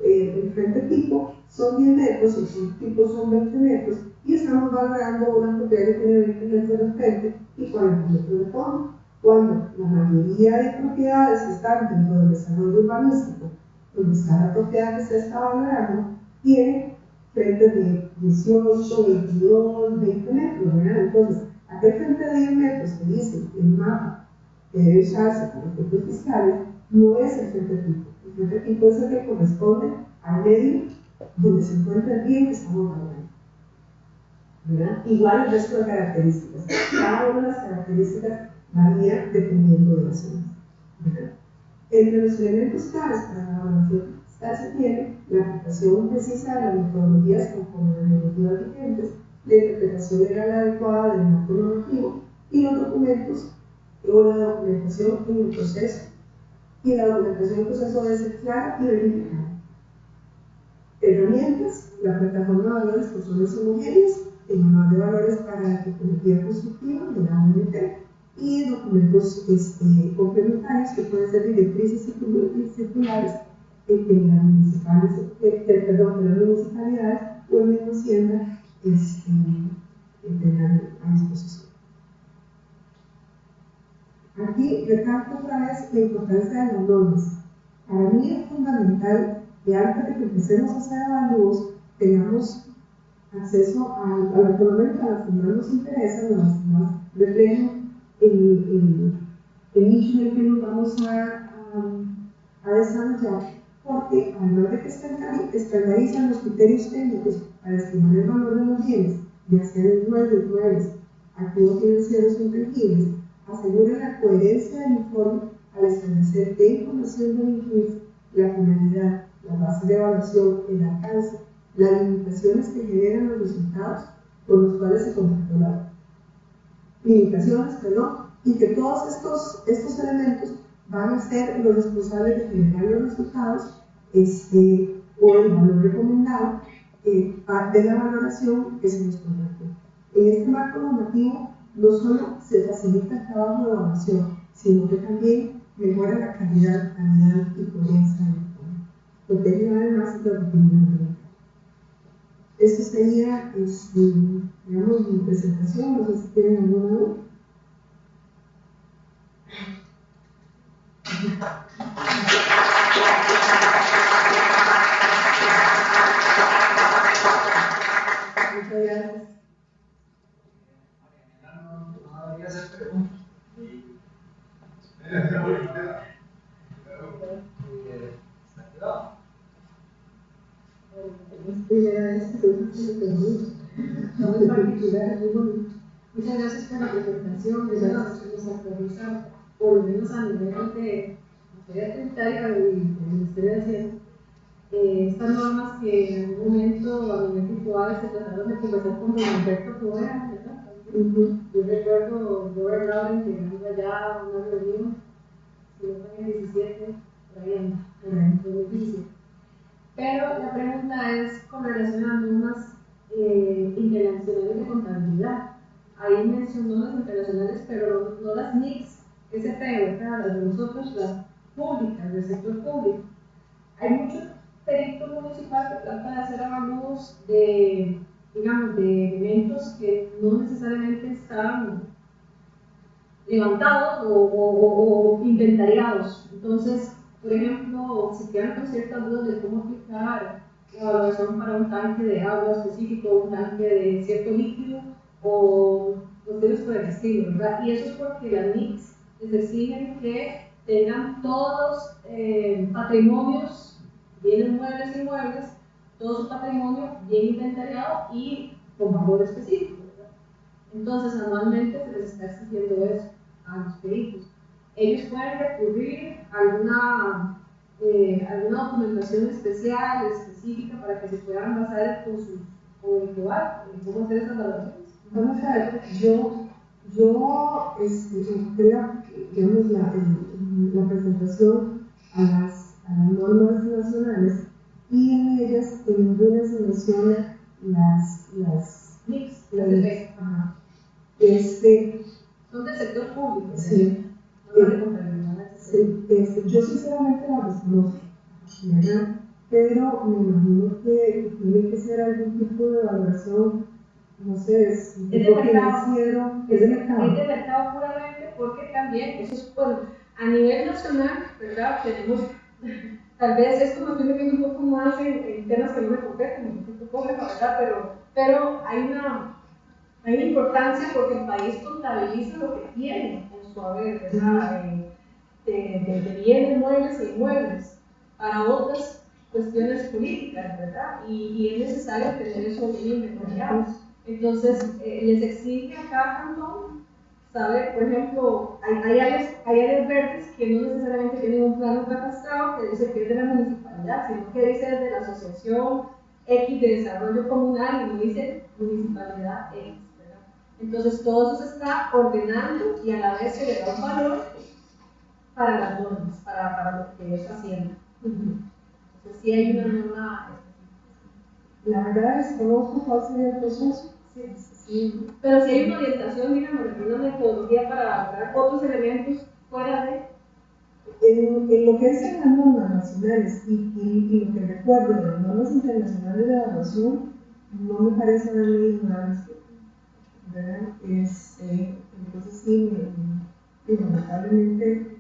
el frente tipo son 10 metros, el frente tipo son 20 metros, y estamos valorando una propiedad que tiene 20 metros de frente y 40 metros de fondo. Cuando la mayoría de propiedades que están dentro del desarrollo urbanístico, donde está la propiedad que se está valorando, tiene frentes de 18, 22, 20 metros, ¿verdad? Entonces, aquel frente de 10 metros que dice el mapa que debe usarse para efectos fiscales no es el frente tipo. El frente tipo es el que corresponde al medio donde se encuentra el bien que estamos valorando, ¿verdad? Igual el resto de características. Cada una de las características varía dependiendo de la zona, ¿verdad? Entre los elementos claves para la evaluación fiscal se tiene la aplicación precisa de las metodologías conforme a las normativas vigentes, la interpretación legal adecuada del marco normativo y los documentos o la documentación en el proceso. Y la documentación en el proceso debe ser clara y verificada. Herramientas: la plataforma de valores por zonas homogéneas, el manual de valores para la tecnología constructiva de la OMT y documentos complementarios que pueden ser directrices y circulares de las municipalidades o el mismo Hacienda tengan a disposición. Aquí recalco otra vez la importancia de las normas. Para mí es fundamental que antes de que empecemos a hacer evaluados tengamos acceso por lo menos a las que más nos interesan, a las que más reflejan el nicho en el que nos vamos a desarrollar, porque además de que estandarizan los criterios técnicos para estimar el valor de los bienes, ya sean inmuebles, activos financieros o intangibles, asegura la coherencia del informe al establecer qué información debe incluir, la finalidad, la base de evaluación, el alcance, las limitaciones que generan los resultados por los cuales se contrató la obra. limitaciones, perdón, y que todos estos elementos van a ser los responsables de generar los resultados o el valor recomendado de la valoración que se nos promete. En este marco normativo no solo se facilita el trabajo de evaluación, sino que también mejora la calidad y coherencia del informe. Protege además la opinión del mercado. Esto sería, digamos, mi presentación. No sé si tienen alguna duda. Muchas gracias. No debería hacer preguntas. Muchas gracias por la presentación, nos actualiza, por lo menos a nivel de materia tributaria y del Ministerio de Hacienda. Estas normas que en algún momento a nivel puntual se trataron de conversar con don Humberto Poveda, ¿verdad? Yo recuerdo Robert Lauren llegando allá a una reunión, si no fue en el 17, por ahí anda, en el 2017. Pero la pregunta es con relación a normas internacionales de contabilidad. Ahí mencionó las internacionales, pero no las NICS, SP, ¿verdad? Las de nosotros, las públicas, del sector público. Hay mucho perito municipal que trata de hacer avalúos de, digamos, de eventos que no necesariamente están levantados o inventariados. Entonces, por ejemplo, si quedan con ciertas dudas de cómo aplicar la evaluación para un tanque de agua específico, un tanque de cierto líquido o cuestiones por el estilo, ¿verdad? Y eso es porque las NICS les exigen que tengan todos patrimonios, bienes muebles e inmuebles, todo su patrimonio bien inventariado y con valor específico, ¿verdad? Entonces, anualmente se les está exigiendo eso a los peritos. Ellos pueden recurrir a alguna documentación especial, específica, para que se puedan basar con el COAR, en cómo hacer esas valoraciones. Vamos a ver, yo digamos, la presentación a las normas nacionales y en ellas en ninguna se menciona las NICS, son del sector público. Sí. No de contabilidad. Sí, yo sinceramente la desconozco, ¿verdad? Pero me imagino que tiene que ser algún tipo de valoración, no sé, es de mercado. Es de mercado. Es de mercado puramente, porque también, eso es a nivel nacional, ¿verdad? Tenemos, tal vez esto me estoy metiendo un poco más en temas que no me competen, un poco de ¿verdad? Pero hay una importancia porque el país contabiliza lo que tiene en su haber, ¿verdad? De bienes muebles e inmuebles para otras cuestiones políticas, ¿verdad? Y es necesario tener eso bien inventariado. Entonces, les exige a cada cantón saber, por ejemplo, hay áreas verdes que no necesariamente tienen un plano catastrado que dice que es de la municipalidad, sino que dice de la asociación X de desarrollo comunal y no dice municipalidad X. Entonces, todo eso se está ordenando y a la vez se le da un valor para las normas, para lo que ellos haciendo. Entonces, sí hay una norma. La verdad es que no cuál sería el proceso. Sí. Pero si hay una orientación, digamos, de una metodología para elaborar otros elementos fuera de. En lo que es en las normas nacionales y lo que recuerdo de las normas internacionales de evaluación, no me parece haber leído nada. Entonces sí, lamentablemente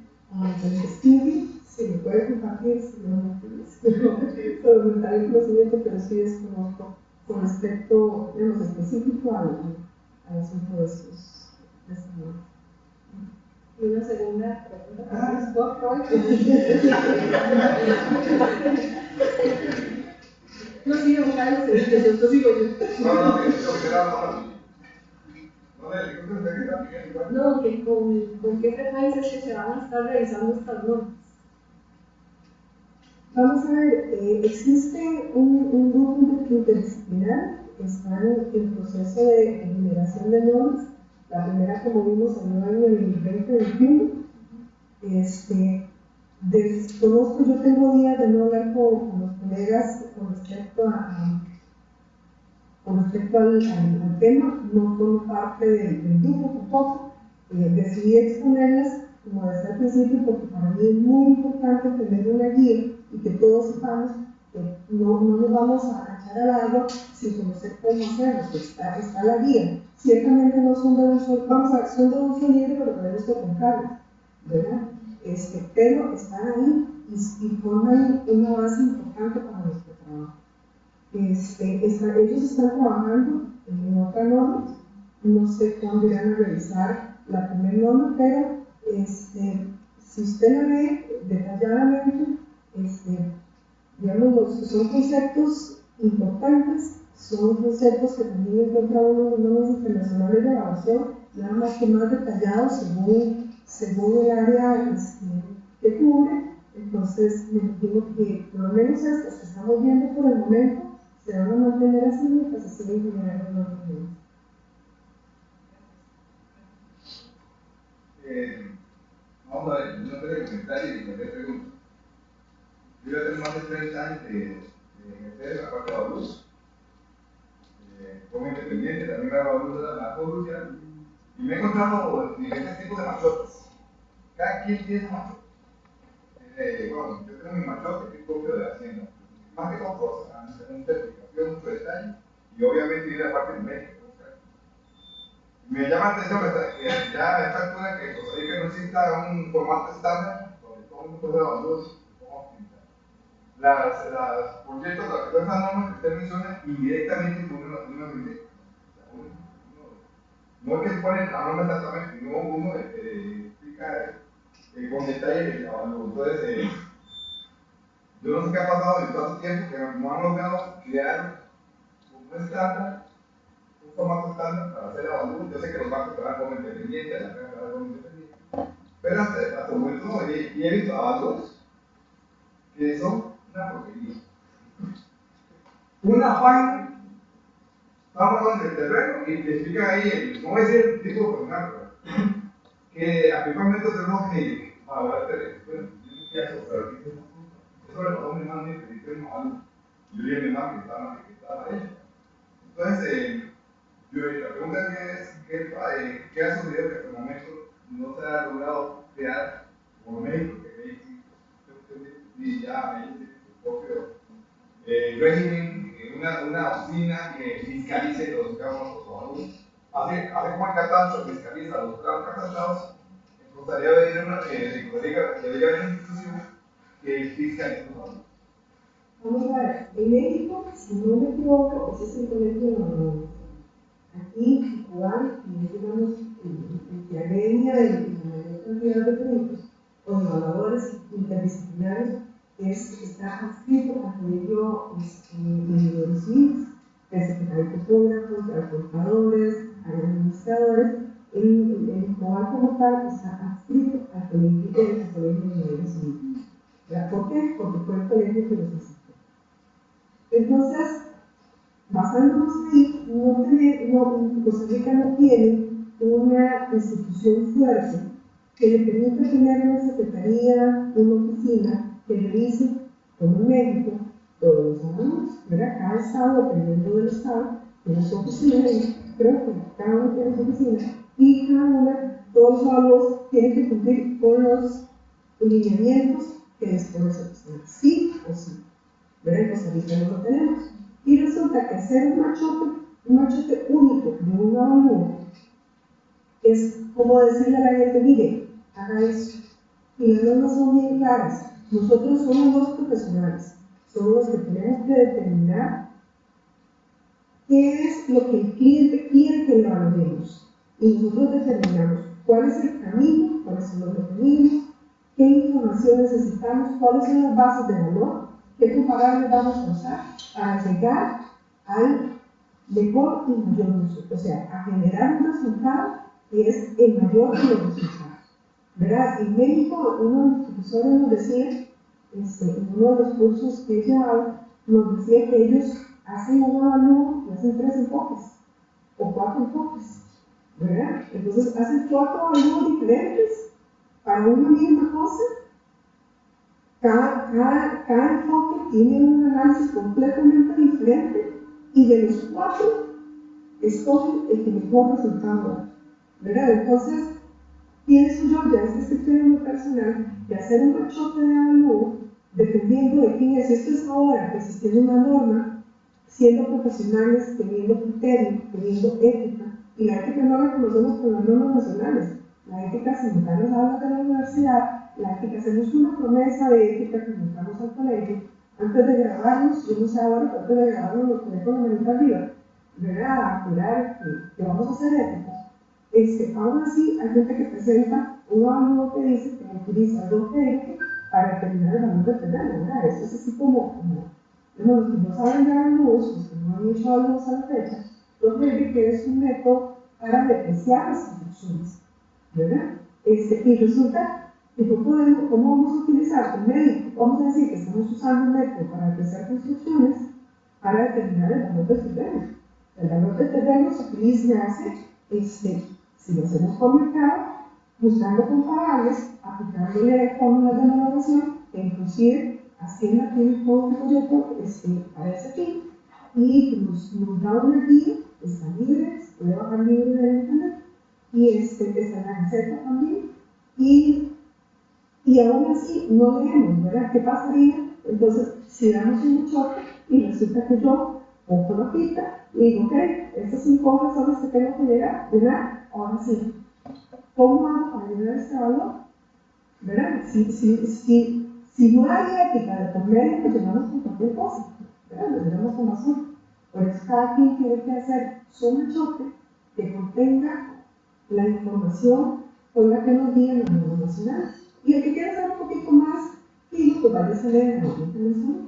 Stevie, si me puede compartir, si no, aumentar el conocimiento, pero sí desconozco con respecto, digamos, específico al asunto de estos normas. Y una segunda pregunta, no sigo buscando servicios, esto sigo yo. No, que con qué frecuencia es que se van a estar revisando estas normas. Vamos a ver, existe un grupo interdisciplinar que está en proceso de generación de normas La primera, como vimos, en el año 2021. Desconozco, yo tengo días de no hablar con los colegas con respecto al tema, no formo parte del grupo tampoco. Decidí exponerlas, como decía al principio, porque para mí es muy importante tener una guía y que todos sepamos que no nos vamos a echar al agua sin conocer cómo hacerlo, que está la guía. Ciertamente no son de un solo, vamos a ver, son de un solo libro, pero tenemos que comprarlas, ¿verdad? Pero están ahí y forman una base importante para nuestro trabajo. Ellos están trabajando en otra norma, no sé cuándo irán a revisar la primera norma, pero si usted la ve detalladamente, digamos, son conceptos importantes, son conceptos que también encontramos en los normas internacionales de evaluación, nada más que más detallados según el área que cubre. Entonces, me imagino que por lo menos estas que estamos viendo por el momento se van a mantener así mientras se siguen generando nuevos niveles. Vamos a ver, no tengo comentarios y hacer preguntas. Yo ya tengo más de 30 años de ejercer en la parte de Avaluz. Como independiente, también me hago Avaluz de la Rusia. Y me he encontrado diferentes tipos de machotes. Cada quien tiene su machote. Bueno, yo tengo mi machote que es propio de la hacienda. Más que todo cosas, una certificación, mucho detalle. Y obviamente viene la parte numérica. Me llama la atención que ya a esta altura que Costa Rica no exista un formato estándar donde todo el mundo pueda evaluar cómo utilizar. Por cierto, las normas que usted menciona indirectamente con uno directo. No es que se pone la norma exactamente, sino uno explica con detalle el evalúo. Entonces, yo no sé qué ha pasado en tanto tiempo que no han logrado crear un estándar, un formato estándar para hacer evalúo. Yo sé que los bancos trabajan como independientes, la prensa trabaja como independiente, pero hasta el momento no, y he visto evaluos que son una porquería. Una página, estamos hablando del terreno y te explican ahí, no voy a decir el tipo de personal, que actualmente tenemos que valorar el terreno. Bueno, yo no quiero eso, pero eso le pasó a mi hermano y que dice no algo. Yo le dije a mi hermano que estaba hecho. Entonces, la pregunta es, ¿qué ha sucedido que hasta el momento no se ha logrado crear, como México, que México y ya México su propio régimen, una oficina que fiscalice los campos o alumnos? Hace como el catastro fiscaliza los tramos catastrados, me gustaría ver una institución que fiscalice los alumnos. Vamos a ver, en México, si no me equivoco, ese es el colegio de evaluadores. Aquí en Cuba, y es, digamos, el que agremia de la mayor cantidad de técnicos o evaluadores interdisciplinarios, está adscrito al colegio de ingenieros civiles, al secretario de topógrafos, a contadores, a administradores. El COAL como tal está adscrito al colegio de ingenieros civiles. ¿Por qué? Porque fue el colegio que los asistió. Entonces, basándonos ahí, Costa Rica no tiene una institución fuerte que le permita tener una secretaría, una oficina que revise, como en México, todos los alumnos, ¿verdad? Cada estado, dependiendo del estado, tiene su oficina, y creo que cada uno tiene su oficina, y cada una, todos los alumnos tienen que cumplir con los lineamientos que dispone esa oficina, sí o sí. ¿Verdad? En Costa Rica no lo tenemos. Y resulta que hacer un machote único de un avalúo es como decirle a la gente, mire, haga eso. Y las normas son bien claras. Nosotros somos los profesionales, somos los que tenemos que determinar qué es lo que el cliente quiere que le evaluemos. Y nosotros determinamos cuál es el camino, cuáles son los mecanismos, qué información necesitamos, cuáles son las bases de valor, qué comparables vamos a usar para llegar al mejor y mayor uso, o sea, a generar un resultado que es el mayor de los resultados. ¿Verdad? En México, uno de los profesores nos decía, en uno de los cursos que he llevado, nos decía que ellos hacen un avalúo y hacen 3 enfoques o 4 enfoques. ¿verdad? Entonces hacen 4 alumnos diferentes para una misma cosa. Cada enfoque tiene un análisis completamente diferente y de los 4 escogen el que mejor resultado da, ¿verdad? Entonces, pienso yo, ya es este criterio personal, de hacer un rechote de avalúo dependiendo de quién es. Esto es ahora, existiendo una norma, siendo profesionales, teniendo criterio, teniendo ética, y la ética no la conocemos con las normas nacionales. La ética, si nos habla de la universidad, la ética, hacemos una promesa de ética que entramos al colegio, antes de grabarnos, yo no sé ahora, pero antes de grabarnos nos ponemos con la manita arriba, ¿verdad? A cuidar que vamos a ser éticos. Aún así, hay gente que presenta un avalúo que dice que utiliza dos que para determinar el valor del terreno, ¿verdad? Eso es así como los que no saben de avalúos, los que no han hecho avalúos a la fecha, creen que es un método para depreciar las construcciones, ¿verdad? Y resulta que ¿cómo vamos a utilizar un método? Vamos a decir que estamos usando un método para depreciar construcciones para determinar el valor del terreno. El valor del terreno se utiliza y hace, si lo hacemos por mercado, buscando comparables, aplicándole fórmulas de valoración, e inclusive Hacienda tiene todo un proyecto para ese fin, y nos da una guía, está libre, se puede bajar libre de internet, y está en la receta también, y aún así no leemos, ¿verdad? ¿Qué pasaría? Entonces, si damos un choque y resulta que yo pongo la pista y digo, ok, estas 5 horas son las que tengo que llegar, ¿verdad? Ahora sí, ¿cómo hago para llegar a este valor? ¿Verdad? Si no hay ética de por medio, pues llegamos con cualquier cosa, ¿verdad? Lo llegamos con basura. Por eso cada quien tiene que hacer su machote que contenga la información con la que nos guían los normas nacionales. Y el que quiera saber un poquito más, pues vaya a leer en la internacional.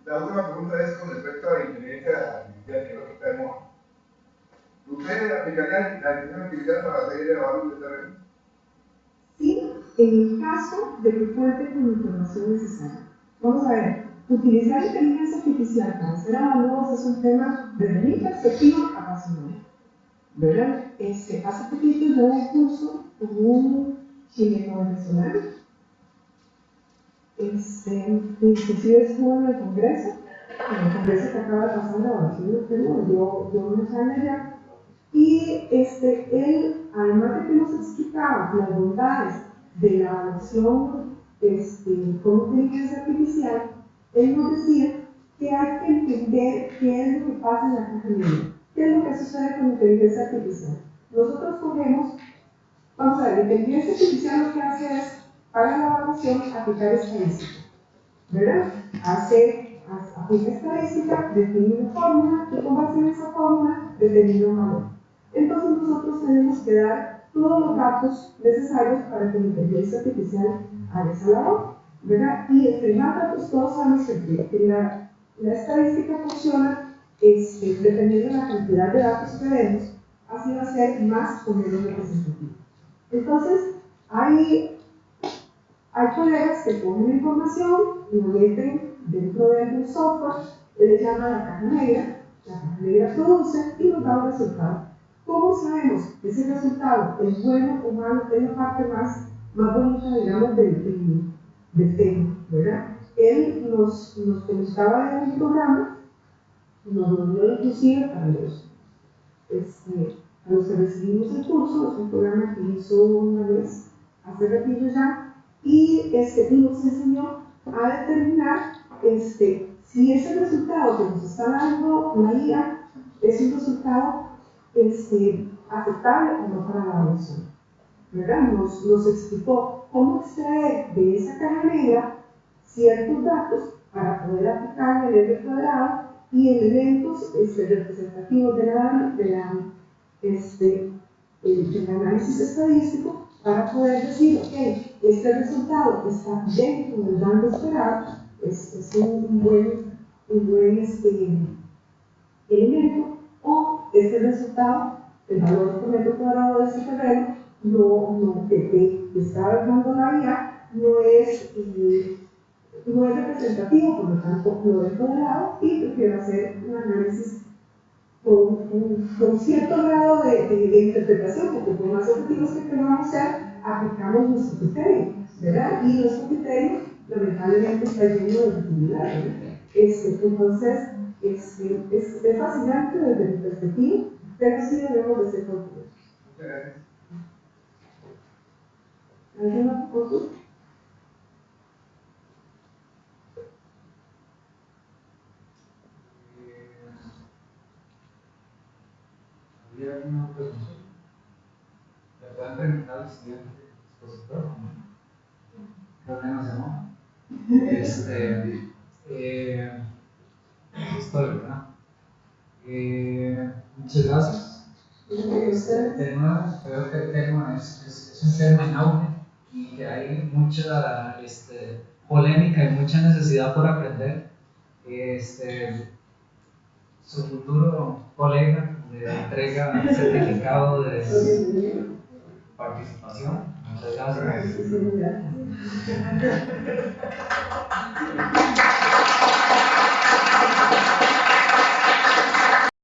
La última pregunta es con respecto a la inteligencia artificial, que es lo que está de moda. ¿Usted aplicaría la inteligencia artificial para seguir evaluando el terreno? Sí, en el caso de que cuente con la información necesaria. Vamos a ver, utilizar inteligencia artificial para hacer avalúos es un tema, desde mi perspectiva, apasionante, ¿verdad? Hace poquito yo di un curso con un chileno venezolano, inclusive estuvo en el Congreso que acaba de pasar la evaluación del Perú, yo no salí allá. Y él, además de que nos explicaba las bondades de la evaluación con inteligencia artificial, él nos decía que hay que entender qué es lo que pasa en la caja negra, qué es lo que sucede con inteligencia artificial. Nosotros cogemos, vamos a ver, la inteligencia artificial lo que hace es, para la evaluación, aplicar estadística, ¿verdad? Aplica estadística, define una fórmula y con base en esa fórmula determina un valor. Entonces nosotros tenemos que dar todos los datos necesarios para que la inteligencia artificial haga esa labor, ¿verdad? Y entre más datos todos sabemos que la estadística funciona dependiendo de la cantidad de datos que demos, así va a ser más o menos representativo. Entonces, hay colegas que cogen la información y la meten dentro de un software que le llama la caja negra produce y nos da un resultado. ¿Cómo sabemos que ese resultado es bueno o malo? Es la parte más bonita, digamos, del tema, ¿verdad? Él nos comentaba en un programa, nos dio inclusive para los que recibimos el curso, es un programa que hizo una vez, hace ratito ya, y nos enseñó a determinar si ese resultado que nos está dando la IA es un resultado aceptable o no para la evaluación, ¿verdad? Nos explicó cómo extraer de esa caja negra ciertos datos para poder aplicar el R cuadrado y elementos representativos del análisis estadístico para poder decir, ok, este resultado está dentro del rango esperado, es un buen elemento, o este resultado, el valor por metro cuadrado de este terreno, que está dando la IA, no es representativo, por lo tanto lo dejo de lado y prefiero hacer un análisis con cierto grado de interpretación, porque por más objetivos que queramos ser, aplicamos nuestro criterio, ¿verdad? Y nuestro criterio, lamentablemente, está lleno de utilidad, ¿verdad? Entonces, es fascinante desde mi perspectiva, pero sí debemos de ser cautelosos. Muchas gracias. ¿Alguna consulta? ¿Había alguna otra consulta? ¿Le pueden preguntar al siguiente expositor? Creo que no se llama. Estoy, ¿verdad? Muchas gracias. De nuevo, creo que el tema es un tema en auge y que hay mucha polémica y mucha necesidad por aprender. Su futuro colega le entrega el certificado de participación. Muchas gracias. Sí, gracias.